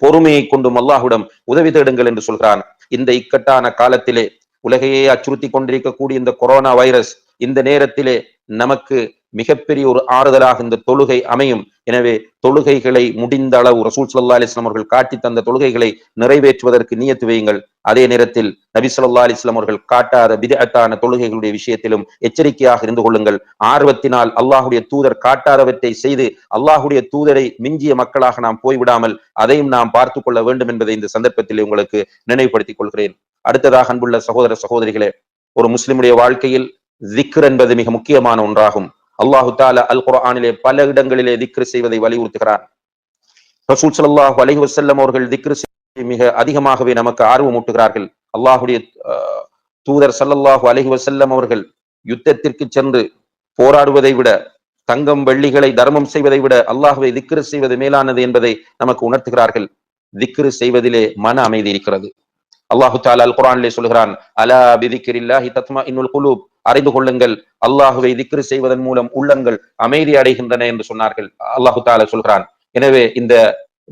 பொறுமையை கொண்டும் அல்லாஹ்விடம் உதவி தேடுங்கள் என்று சொல்கிறான். இந்த இக்கட்டான காலத்திலே உலகையே அச்சுறுத்தி கொண்டிருக்கக்கூடிய இந்த கொரோனா வைரஸ் இந்த நேரத்திலே நமக்கு மிகப்பெரிய ஒரு ஆறுதலாக இந்த தொழுகை அமையும். எனவே தொழுகைகளை முடிந்த அளவு ரசூல் ஸல்லல்லாஹு அலைஹி வஸல்லம் அவர்கள் காட்டி தந்த தொழுகைகளை நிறைவேற்றுவதற்கு நியத்து வையுங்கள். அதே நேரத்தில் நபி ஸல்லல்லாஹு அலைஹி வஸல்லம் அவர்கள் காட்டாத பித்அத்தான தொழுகைகளுடைய விஷயத்திலும் எச்சரிக்கையாக இருந்து கொள்ளுங்கள். ஆர்வத்தினால் அல்லாஹ்வுடைய தூதர் காட்டாதவற்றை செய்து அல்லாஹ்வுடைய தூதரை மிஞ்சிய மக்களாக நாம் போய்விடாமல் அதையும் நாம் பார்த்து கொள்ள வேண்டும் என்பதை இந்த சந்தர்ப்பத்தில் உங்களுக்கு நினைவுபடுத்திக் கொள்கிறேன். அடுத்ததாக அன்புள்ள சகோதர சகோதரிகளே, ஒரு முஸ்லிமுடைய வாழ்க்கையில் திக்ர் என்பது மிக முக்கியமான ஒன்றாகும். அல்லாஹு தஆலா அல் குர்ஆனிலே பல இடங்களிலே திக்ர் செய்வதை வலியுறுத்துகிறார். ரசூல் ஸல்லல்லாஹு அலைஹி வஸல்லம் அவர்கள் திக்ர் செய்வதை மிக அதிகமாகவே நமக்கு ஆர்வம் ஊட்டுகிறார்கள். அல்லாஹ்வுடைய தூதர் ஸல்லல்லாஹு அலைஹி வஸல்லம் அவர்கள் யுத்தத்திற்கு சென்று போராடுவதை விட, தங்கம் வெள்ளிகளை தர்மம் செய்வதை விட அல்லாஹ்வை திக்ர் செய்வது மேலானது என்பதை நமக்கு உணர்த்துகிறார்கள். திக்ர் செய்வதிலே மன அமைதி இருக்கிறது. அல்லாஹு தஆலா அல் குர்ஆனிலே சொல்கிறான், அலா பிதிக்ரில்லாஹி தத்மஇன்னுல் குலூப், அறிந்து கொள்ளுங்கள் அல்லாஹ்வை திக்ர் செய்வதன் மூலம் உள்ளங்கள் அமைதி அடைகின்றன என்று சொன்னார்கள். அல்லாஹு தஆலா சொல்கிறான். எனவே இந்த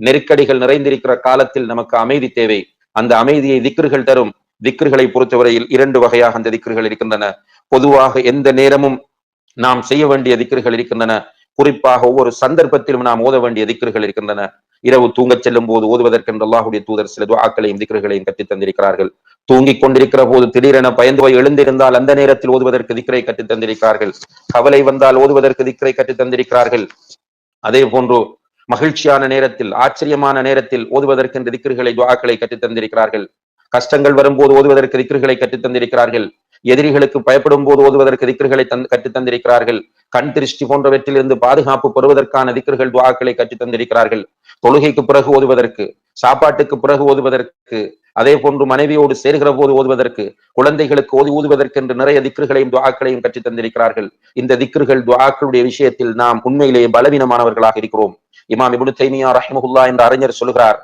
நெருக்கடிகள் நிறைந்திருக்கிற காலத்தில் நமக்கு அமைதி தேவை. அந்த அமைதியை திக்ர்கள் தரும். திக்ர்களை பொறுத்தவரையில் 2 வகையாக அந்த திக்ர்கள் இருக்கின்றன. பொதுவாக எந்த நேரமும் நாம் செய்ய வேண்டிய திக்ர்கள் இருக்கின்றன. குறிப்பாக ஒவ்வொரு சந்தர்ப்பத்திலும் நாம் ஓத வேண்டிய திக்ர்கள் இருக்கின்றன. இரவு தூங்கச் செல்லும் போது ஓதுவதற்கென்று அல்லாஹ்வுடைய தூதர் சில துஆக்களையும் திக்ர்களையும் கற்றுத் தந்திருக்கிறார்கள். தூங்கிக் கொண்டிருக்கிற போது திடீரென பயந்து போய் எழுந்திருந்தால் அந்த நேரத்தில் ஓதுவதற்கு திக்ரை கற்றுத் தந்திருக்கிறார்கள். கவலை வந்தால் ஓதுவதற்கு திக்ரை கற்றுத் தந்திருக்கிறார்கள். அதே போன்று மகிழ்ச்சியான நேரத்தில், ஆச்சரியமான நேரத்தில் ஓதுவதற்கென்று திக்ர்களை துஆக்களை கற்றுத் தந்திருக்கிறார்கள். கஷ்டங்கள் வரும்போது ஓதுவதற்கு திக்ர்களை கற்றுத் தந்திருக்கிறார்கள். எதிரிகளுக்கு பயப்படும் போது ஓதுவதற்கு திக்ர்களை கற்றுத் தந்திருக்கிறார்கள். கண் திருஷ்டி போன்றவற்றிலிருந்து பாதுகாப்பு பெறுவதற்கான திக்ர்கள் துஆக்களை கற்றுத் தந்திருக்கிறார்கள். தொழுகைக்கு பிறகு ஓதுவதற்கு, சாப்பாட்டுக்கு பிறகு ஓதுவதற்கு, அதே போன்று மனைவியோடு சேர்கிற போது ஓதுவதற்கு, குழந்தைகளுக்கு ஓதுவதற்கு என்று நிறைய திக்ர்களையும் துஆக்களையும் கற்றுத் தந்திருக்கிறார்கள். இந்த திக்ர்கள் துஆக்களுடைய விஷயத்தில் நாம் உண்மையிலேயே பலவீனமானவர்களாக இருக்கிறோம். இமாம் இப்னு தைமியா ரஹிமஹுல்லாஹ் என்ற அறிஞர் சொல்கிறார்,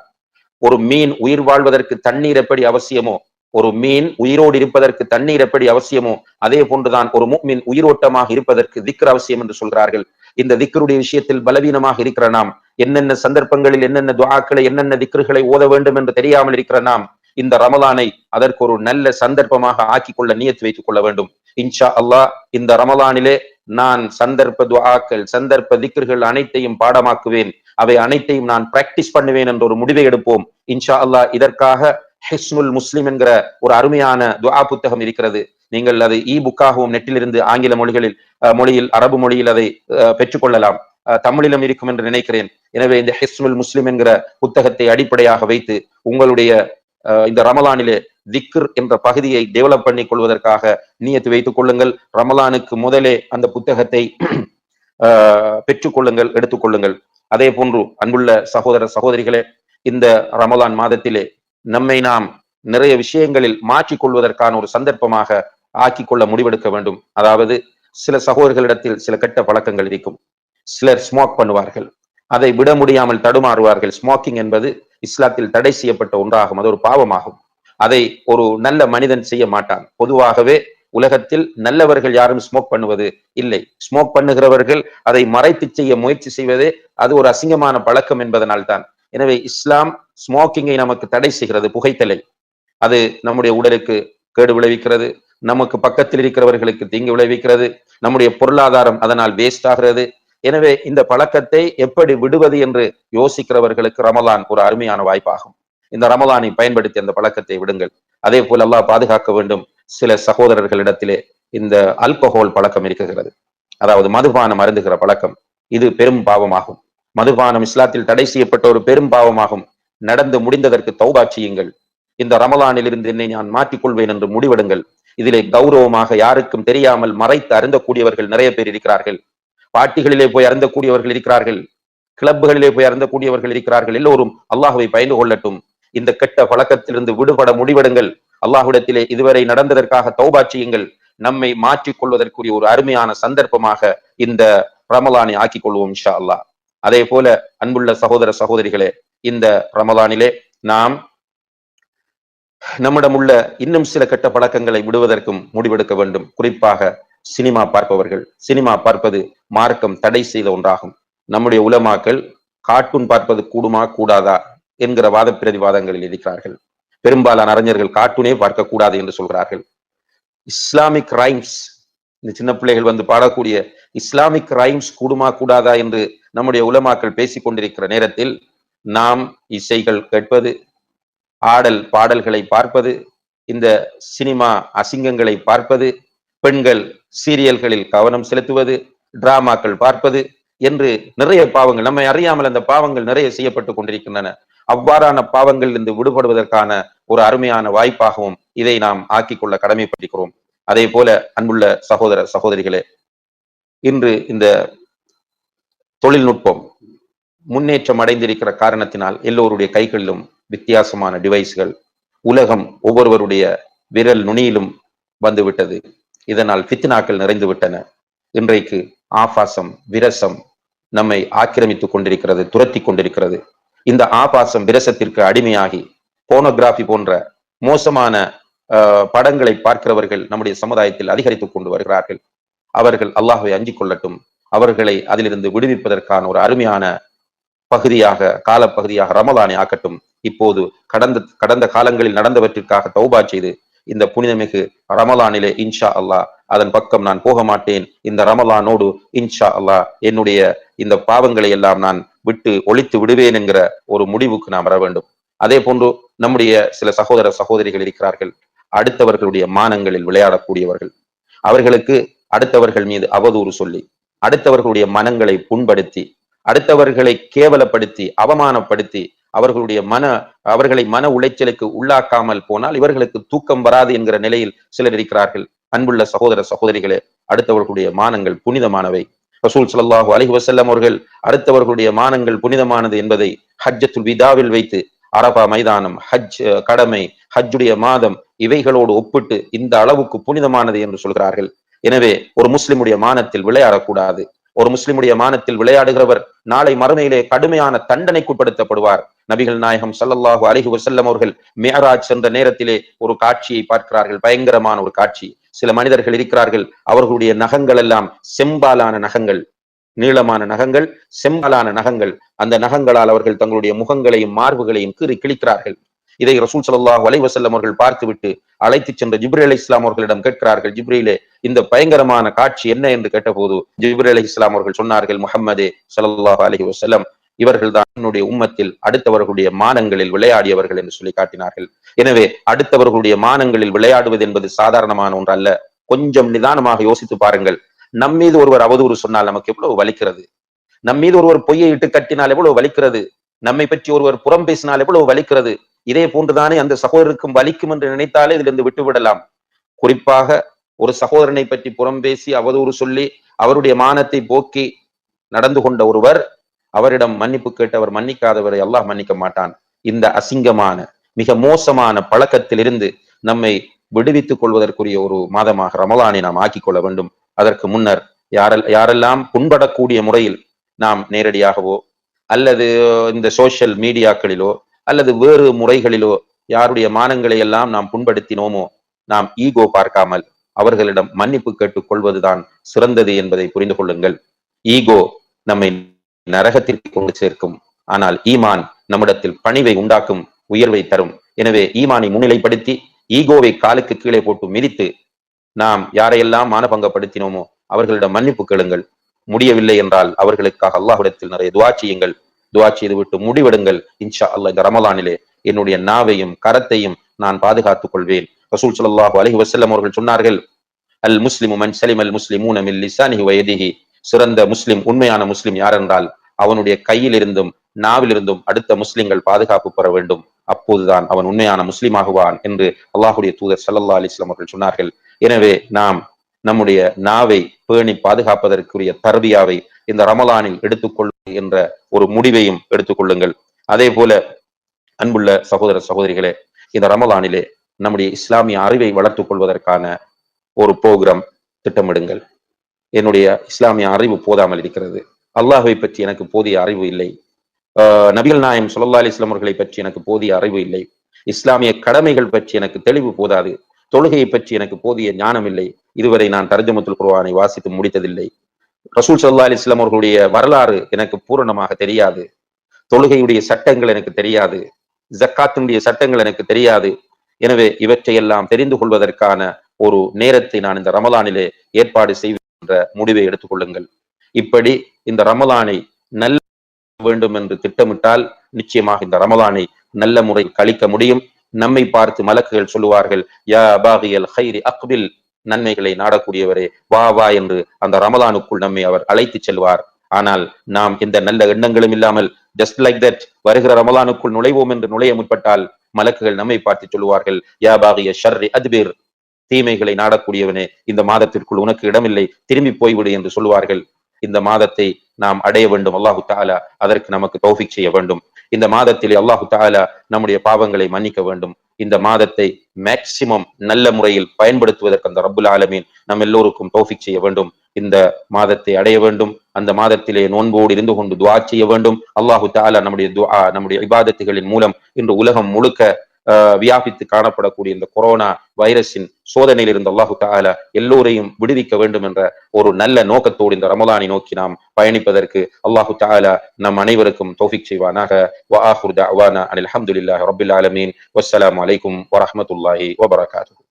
ஒரு மீன் உயிர் வாழ்வதற்கு தண்ணீர் எப்படி அவசியமோ, ஒரு மீன் உயிரோடு இருப்பதற்கு தண்ணீர் எப்படி அவசியமோ, அதே போன்றுதான் ஒரு முஃமின் உயிரோட்டமாக இருப்பதற்கு திக்ர் அவசியம் என்று சொல்கிறார்கள். இந்த திக்ருடைய விஷயத்தில் பலவீனமாக இருக்கிற நாம், என்னென்ன சந்தர்ப்பங்களில் என்னென்ன துஆக்களை என்னென்ன திக்ர்களை ஓத வேண்டும் என்று தெரியாமல் இருக்கிற நாம் இந்த ரமலானை அதற்கு ஒரு நல்ல சந்தர்ப்பமாக ஆக்கிக்கொள்ள நியத்து வைத்துக் கொள்ள வேண்டும். இன்ஷா அல்லாஹ் இந்த ரமலானிலே நான் சந்தர்ப்ப துஆக்கள், சந்தர்ப்ப திக்ர்கள் அனைத்தையும் பாடமாக்குவேன். அவை அனைத்தையும் நான் பிராக்டிஸ் பண்ணுவேன் என்ற ஒரு முடிவை எடுப்போம். இன்ஷா அல்லாஹ் இதற்காக ஹிஸ்னுல் முஸ்லிம் என்கிற ஒரு அருமையான துஆ புத்தகம் இருக்கிறது. நீங்கள் அதை புக்காகவும் நெட்டிலிருந்து ஆங்கில மொழியில் அரபு மொழியில் அதை பெற்றுக்கொள்ளலாம். தமிழிலும் இருக்கும் என்று நினைக்கிறேன். எனவே இந்த ஹிஸ்னுல் முஸ்லிம் என்கிற புத்தகத்தை அடிப்படையாக வைத்து உங்களுடைய இந்த ரமலானிலே திக்ர் என்ற பகுதியை டெவலப் பண்ணி கொள்வதற்காக நியத்து வைத்துக் கொள்ளுங்கள். ரமலானுக்கு முதலே அந்த புத்தகத்தை பெற்றுக்கொள்ளுங்கள், எடுத்துக்கொள்ளுங்கள். அதே போன்று அன்புள்ள சகோதர சகோதரிகளே, இந்த ரமலான் மாதத்திலே நம்மை நாம் நிறைய விஷயங்களில் மாற்றிக் கொள்வதற்கான ஒரு சந்தர்ப்பமாக ஆக்கிக்கொள்ள முடிவெடுக்க வேண்டும். அதாவது சில சகோதரர்களிடத்தில் சில கெட்ட பழக்கங்கள் இருக்கும். சிலர் ஸ்மோக் பண்ணுவார்கள், அதை விட முடியாமல் தடுமாறுவார்கள். ஸ்மோக்கிங் என்பது இஸ்லாத்தில் தடை செய்யப்பட்ட ஒன்றாகும். அது ஒரு பாவமாகும். அதை ஒரு நல்ல மனிதன் செய்ய மாட்டான். பொதுவாகவே உலகத்தில் நல்லவர்கள் யாரும் ஸ்மோக் பண்ணுவது இல்லை. ஸ்மோக் பண்ணுகிறவர்கள் அதை மறைத்து செய்ய முயற்சி செய்வதே அது ஒரு அசிங்கமான பழக்கம் என்பதனால் தான். எனவே இஸ்லாம் ஸ்மோக்கிங்கை நமக்கு தடை செய்கிறது, புகைத்தலை. அது நம்முடைய உடலுக்கு கேடு விளைவிக்கிறது, நமக்கு பக்கத்தில் இருக்கிறவர்களுக்கு தீங்கு விளைவிக்கிறது, நம்முடைய பொருளாதாரம் அதனால் வேஸ்ட் ஆகிறது. எனவே இந்த பழக்கத்தை எப்படி விடுவது என்று யோசிக்கிறவர்களுக்கு ரமலான் ஒரு அருமையான வாய்ப்பாகும். இந்த ரமலானை பயன்படுத்தி அந்த பழக்கத்தை விடுங்கள். அதே போல் அல்லாஹ் பாதுகாக்க வேண்டும். சில சகோதரர்களிடத்திலே இந்த அல்கஹால் பழக்கம் இருக்கிறது, அதாவது மதுபானம் அருந்துகிற பழக்கம். இது பெரும் பாவமாகும். மதுபானம் இஸ்லாத்தில் தடை செய்யப்பட்ட ஒரு பெரும் பாவமாகும். நடந்து முடிந்ததற்கு தௌபா செய்யுங்கள். இந்த ரமலானில் இருந்து என்னை நான் மாற்றிக்கொள்வேன் என்று முடிவெடுங்கள். இதிலே கௌரவமாக யாருக்கும் தெரியாமல் மறைத்து அருந்தக்கூடியவர்கள் நிறைய பேர் இருக்கிறார்கள். பாட்டிகளிலே போய் அருந்தக்கூடியவர்கள் இருக்கிறார்கள், கிளப்புகளிலே போய் அருந்தக்கூடியவர்கள் இருக்கிறார்கள். எல்லோரும் அல்லாஹுவை பயந்து கொள்ளட்டும். இந்த கெட்ட பழக்கத்திலிருந்து விடுபட முடிவெடுங்கள். அல்லாஹ்விடத்திலே இதுவரை நடந்ததற்காக தௌபா செய்யுங்கள். நம்மை மாற்றிக் கொள்வதற்குரிய ஒரு அருமையான சந்தர்ப்பமாக இந்த ரமலானை ஆக்கிக் கொள்வோம் இன்ஷா அல்லாஹ். அதே போல அன்புள்ள சகோதர சகோதரிகளே, இந்த ரமலானிலே நாம் நம்மிடம் உள்ள இன்னும் சில கெட்ட பழக்கங்களை விடுவதற்கும் முடிவெடுக்க வேண்டும். குறிப்பாக சினிமா பார்ப்பவர்கள். சினிமா பார்ப்பது மார்க்கம் தடை செய்த ஒன்றாகும். நம்முடைய உலமாக்கள் கார்ட்டூன் பார்ப்பது கூடுமா கூடாதா என்கிற வாத பிரதிவாதங்களில் இருக்கிறார்கள். பெரும்பாலான அறிஞர்கள் கார்ட்டூனே பார்க்க கூடாது என்று சொல்கிறார்கள். இஸ்லாமிக் ரைம்ஸ், இந்த சின்ன பிள்ளைகள் வந்து பாடக்கூடிய இஸ்லாமிக் ரைம்ஸ் கூடுமா கூடாதா என்று நம்முடைய உலமாக்கள் பேசிக் கொண்டிருக்கிற நேரத்தில் நாம் இசைகள் கேட்பது, ஆடல் பாடல்களை பார்ப்பது, இந்த சினிமா அசிங்கங்களை பார்ப்பது, பெண்கள் சீரியல்களில் கவனம் செலுத்துவது, டிராமாக்கள் பார்ப்பது என்று நிறைய பாவங்கள், நம்மை அறியாமல் அந்த பாவங்கள் நிறைய செய்யப்பட்டு கொண்டிருக்கின்றன. அவ்வாறான பாவங்கள் இருந்து விடுபடுவதற்கான ஒரு அருமையான வாய்ப்பாகவும் இதை நாம் ஆக்கிக்கொள்ள கடமைப்பட்டிருக்கிறோம். அதே போல அன்புள்ள சகோதர சகோதரிகளே, இன்று இந்த தொழில்நுட்பம் முன்னேற்றம் அடைந்திருக்கிற காரணத்தினால் எல்லோருடைய கைகளிலும் வித்தியாசமான டிவைஸ்கள், உலகம் ஒவ்வொருவருடைய விரல் நுனியிலும் வந்துவிட்டது. இதனால் ஃபித்னாக்கள் நிறைந்து விட்டன. இன்றைக்கு ஆபாசம், விரசம் நம்மை ஆக்கிரமித்துக் கொண்டிருக்கிறது, துரத்தி கொண்டிருக்கிறது. இந்த ஆபாசம் விரசத்திற்கு அடிமையாகி போனோகிராஃபி போன்ற மோசமான படங்களை பார்க்கிறவர்கள் நம்முடைய சமுதாயத்தில் அதிகரித்துக் கொண்டு வருகிறார்கள். அவர்கள் அல்லாஹ்வை அஞ்சிக் கொள்ளட்டும். அவர்களை அதிலிருந்து விடுவிப்பதற்கான ஒரு அருமையான பகுதியாக, காலப்பகுதியாக ரமலானை ஆக்கட்டும். இப்போது கடந்த காலங்களில் நடந்தவற்றிற்காக தௌபா செய்து இந்த புனிதமிகு ரமலானிலே இன்ஷா அல்லாஹ் அதன் பக்கம் நான் போக மாட்டேன். இந்த ரமலானோடு இன்ஷா அல்லாஹ் என்னுடைய இந்த பாவங்களை எல்லாம் நான் விட்டு ஒழித்து விடுவேன் என்கிற ஒரு முடிவுக்கு நாம் வர வேண்டும். அதே போன்று நம்முடைய சில சகோதர சகோதரிகள் இருக்கிறார்கள், அடுத்தவர்களுடைய மானங்களில் விளையாடக்கூடியவர்கள். அவர்களுக்கு அடுத்தவர்கள் மீது அவதூறு சொல்லி, அடுத்தவர்களுடைய மனங்களை புண்படுத்தி, அடுத்தவர்களை கேவலப்படுத்தி, அவமானப்படுத்தி, அவர்களை மன உளைச்சலுக்கு உள்ளாக்காமல் போனால் இவர்களுக்கு தூக்கம் வராது என்கிற நிலையில் சிலர் இருக்கிறார்கள். அன்புள்ள சகோதர சகோதரிகளே, அடுத்தவர்களுடைய மானங்கள் புனிதமானவை. ரசூல் ஸல்லல்லாஹு அலைஹி வஸல்லம் அவர்கள் அடுத்தவர்களுடைய மானங்கள் புனிதமானது என்பதை ஹஜ்ஜத்துல் விதாவில் வைத்து, அரபா மைதானம், ஹஜ் கடமை, ஹஜ்ஜுடைய மாதம் இவைகளோடு ஒப்பிட்டு இந்த அளவுக்கு புனிதமானது என்று சொல்கிறார்கள். எனவே ஒரு முஸ்லிமுடைய மானத்தில் விளையாடக்கூடாது. ஒரு முஸ்லிமுடைய மானத்தில் விளையாடுகிறவர் நாளை மறுமையிலே கடுமையான தண்டனைக்குட்படுத்தப்படுவார். நபிகள் நாயகம் ஸல்லல்லாஹு அலைஹி வஸல்லம் அவர்கள் மிஅராஜ் சென்ற நேரத்திலே ஒரு காட்சியை பார்க்கிறார்கள், பயங்கரமான ஒரு காட்சி. சில மனிதர்கள் இருக்கிறார்கள், அவர்களுடைய நகங்கள் எல்லாம் செம்பாலான நகங்கள், நீளமான நகங்கள், செம்பாலான நகங்கள். அந்த நகங்களால் அவர்கள் தங்களுடைய முகங்களையும் மார்புகளையும் கீறி கிழிக்கிறார்கள். இதை ரசூல் ஸல்லல்லாஹு அலைஹி வஸல்லம் அவர்கள் பார்த்துவிட்டு அழைத்து சென்ற ஜிப்ரீல் அலைஹிஸ்ஸலாம் அவர்களிடம் கேட்கிறார்கள், ஜிப்ரீலே, இந்த பயங்கரமான காட்சி என்ன என்று கேட்டபோது ஜிப்ரீல் அலைஹிஸ்ஸலாம் அவர்கள் சொன்னார்கள், முஹம்மதே ஸல்லல்லாஹு அலைஹி வஸல்லம், இவர்கள் தான் என்னுடைய உம்மத்தில் அடுத்தவர்களுடைய மானங்களில் விளையாடியவர்கள் என்று சொல்லி காட்டினார்கள். எனவே அடுத்தவர்களுடைய மானங்களில் விளையாடுவது என்பது சாதாரணமான ஒன்று அல்ல. கொஞ்சம் நிதானமாக யோசித்து பாருங்கள். நம்மீது ஒருவர் அவதூறு சொன்னால் நமக்கு எவ்வளவு வலிக்கிறது. நம்மீது ஒருவர் பொய்யை இட்டு கட்டினால் எவ்வளவு வலிக்கிறது. நம்மை பற்றி ஒருவர் புறம் பேசினால் எவ்வளவு வலிக்கிறது. இதே போன்றுதானே அந்த சகோதரருக்கும் வலிக்கும் என்று நினைத்தாலே இதிலிருந்து விட்டுவிடலாம். குறிப்பாக ஒரு சகோதரனை பற்றி புறம் பேசி அவதூறு சொல்லி அவருடைய மானத்தை போக்கி நடந்து கொண்ட ஒருவர், அவரிடம் மன்னிப்பு கேட்டவர் மன்னிக்காதவரை அல்லாஹ் மன்னிக்க மாட்டான். இந்த அசிங்கமான மிக மோசமான பழக்கத்திலிருந்து நம்மை விடுவித்துக் கொள்வதற்குரிய ஒரு மாதமாக ரமலானை நாம் ஆக்கிக் கொள்ள வேண்டும். அதற்கு முன்னர் யாரெல்லாம் புண்படக்கூடிய முறையில் நாம் நேரடியாகவோ அல்லது இந்த சோசியல் மீடியாக்களிலோ அல்லது வேறு முறைகளிலோ யாருடைய மானங்களை எல்லாம் நாம் புண்படுத்தினோமோ, நாம் ஈகோ பார்க்காமல் அவர்களிடம் மன்னிப்பு கேட்டுக் கொள்வதுதான் சிறந்தது என்பதை புரிந்து கொள்ளுங்கள். ஈகோ நம்மை நரகத்திற்கு கொண்டு சேர்க்கும். ஆனால் ஈமான் நம்மிடத்தில் பணிவை உண்டாக்கும், உயர்வை தரும். எனவே ஈமானை முன்னிலைப்படுத்தி ஈகோவை காலுக்கு கீழே போட்டு மிதித்து நாம் யாரையெல்லாம் மானபங்கப்படுத்தினோமோ அவர்களிடம் மன்னிப்பு கேளுங்கள். முடியவில்லை என்றால் அவர்களுக்காக அல்லாஹ்விடத்தில் நிறைய துஆ செய்யுங்கள். துஆ செய்து விட்டு முடிவெடுங்கள். இன்ஷா அல்லாஹ் இந்த ரமலானிலே என்னுடைய நாவையும் கரத்தையும் நான் பாதுகாத்துக் கொள்வேன். ரசூல் ஸல்லல்லாஹு அலைஹி வஸல்லம் அவர்கள் சொன்னார்கள், அல் முஸ்லிமு மன் ஸலிம அல் முஸ்லிமூன மின் லிசானிஹி வ யதிஹி. சிறந்த முஸ்லிம், உண்மையான முஸ்லிம் யார் என்றால் அவனுடைய கையில் இருந்தும் நாவிலிருந்தும் அடுத்த முஸ்லிம்கள் பாதுகாப்பு பெற வேண்டும். அப்போதுதான் அவன் உண்மையான முஸ்லிமாகுவான் என்று அல்லாஹ்வுடைய தூதர் ஸல்லல்லாஹு அலைஹி வஸல்லம் அவர்கள் சொன்னார்கள். எனவே நாம் நம்முடைய நாவை பேணி பாதுகாப்பதற்குரிய தர்பியாவை இந்த ரமலானில் எடுத்துக்கொள்வது என்ற ஒரு முடிவையும் எடுத்துக்கொள்ளுங்கள். அதே போல அன்புள்ள சகோதர சகோதரிகளே, இந்த ரமலானிலே நம்முடைய இஸ்லாமிய அறிவை வளர்த்துக் கொள்வதற்கான ஒரு ப்ரோக்ராம் திட்டமிடுங்கள். என்னுடைய இஸ்லாமிய அறிவு போதாமல் இருக்கிறது. அல்லாஹ்வை பற்றி எனக்கு போதிய அறிவு இல்லை. நபிகள் நாயகம் ஸல்லல்லாஹு அலைஹி வஸல்லம் அவர்களை பற்றி எனக்கு போதிய அறிவு இல்லை. இஸ்லாமிய கடமைகள் பற்றி எனக்கு தெளிவு போதாது. தொழுகையை பற்றி எனக்கு போதிய ஞானம் இல்லை. இதுவரை நான் தர்ஜமத்துல் குர்ஆனை வாசித்து முடித்ததில்லை. ரசூல் ஸல்லல்லாஹு அலைஹி வஸல்லம் அவர்களுடைய வரலாறு எனக்கு பூரணமாக தெரியாது. தொழுகையுடைய சட்டங்கள் எனக்கு தெரியாது. ஜக்காத்தினுடைய சட்டங்கள் எனக்கு தெரியாது. எனவே இவற்றையெல்லாம் தெரிந்து கொள்வதற்கான ஒரு நேரத்தை நான் இந்த ரமலானிலே ஏற்பாடு செய்கின்ற முடிவை எடுத்துக்கொள்ளுங்கள். இப்படி இந்த ரமலானை நல்ல வேண்டும் என்று திட்டமிட்டால் நிச்சயமாக இந்த ரமலானை நல்ல முறையில் கழிக்க முடியும். நம்மை பார்த்து மலக்குகள் சொல்லுவார்கள், யா பாகியல் ஹைரி அக்பில், நன்மைகளை நாடக்கூடியவரே வா வா என்று அந்த ரமலானுக்குள் நம்மை அவர் அழைத்து செல்வார். ஆனால் நாம் எந்த நல்ல எண்ணங்களும் இல்லாமல் ஜஸ்ட் லைக் தட் வருகிற ரமலானுக்குள் நுழைவோம் என்று நுழைய முற்பட்டால் மலக்குகள் நம்மை பார்த்து சொல்லுவார்கள், யா பாகிய ஷர்ரி அத்பிர், தீமைகளை நாடக்கூடியவனே இந்த மாதத்திற்குள் உனக்கு இடமில்லை, திரும்பி போய்விடு என்று சொல்லுவார்கள். இந்த மாதத்தை நாம் அடைய வேண்டும். அல்லாஹு தஆலா அதற்கு நமக்கு தௌஃபீக் செய்ய வேண்டும். இந்த மாதத்திலே அல்லாஹு தஆலா நம்முடைய பாவங்களை மன்னிக்க வேண்டும். இந்த மாதத்தை மேக்சிமம் நல்ல முறையில் பயன்படுத்துவதற்கு அந்த ரப்புல் ஆலமீன் நம் எல்லோருக்கும் தௌஃபீக் செய்ய வேண்டும். இந்த மாதத்தை அடைய வேண்டும். அந்த மாதத்திலே நோன்போடு இருந்து கொண்டு துஆ செய்ய வேண்டும். அல்லாஹு தஆலா நம்முடைய துஆ, நம்முடைய இபாதத்துகளின் மூலம் இன்று உலகம் முழுக்க வியாபித்து காணப்படக்கூடிய இந்த கொரோனா வைரஸின் சோதனையில் இருந்து அல்லாஹு தஆலா எல்லோரையும் விடுவிக்க வேண்டும் என்ற ஒரு நல்ல நோக்கத்தோடு இந்த ரமலானை நோக்கி நாம் பயணிப்பதற்கு அல்லாஹு தஆலா நம் அனைவருக்கும் தௌஃபீக் செய்வானாக. வ ஆகிரு தஅவானா அனில் ஹம்துலில்லாஹி ரப்பில் ஆலமீன். வஸ்ஸலாமு அலைக்கும் வரஹ்மத்துல்லாஹி வபரகாத்துஹு.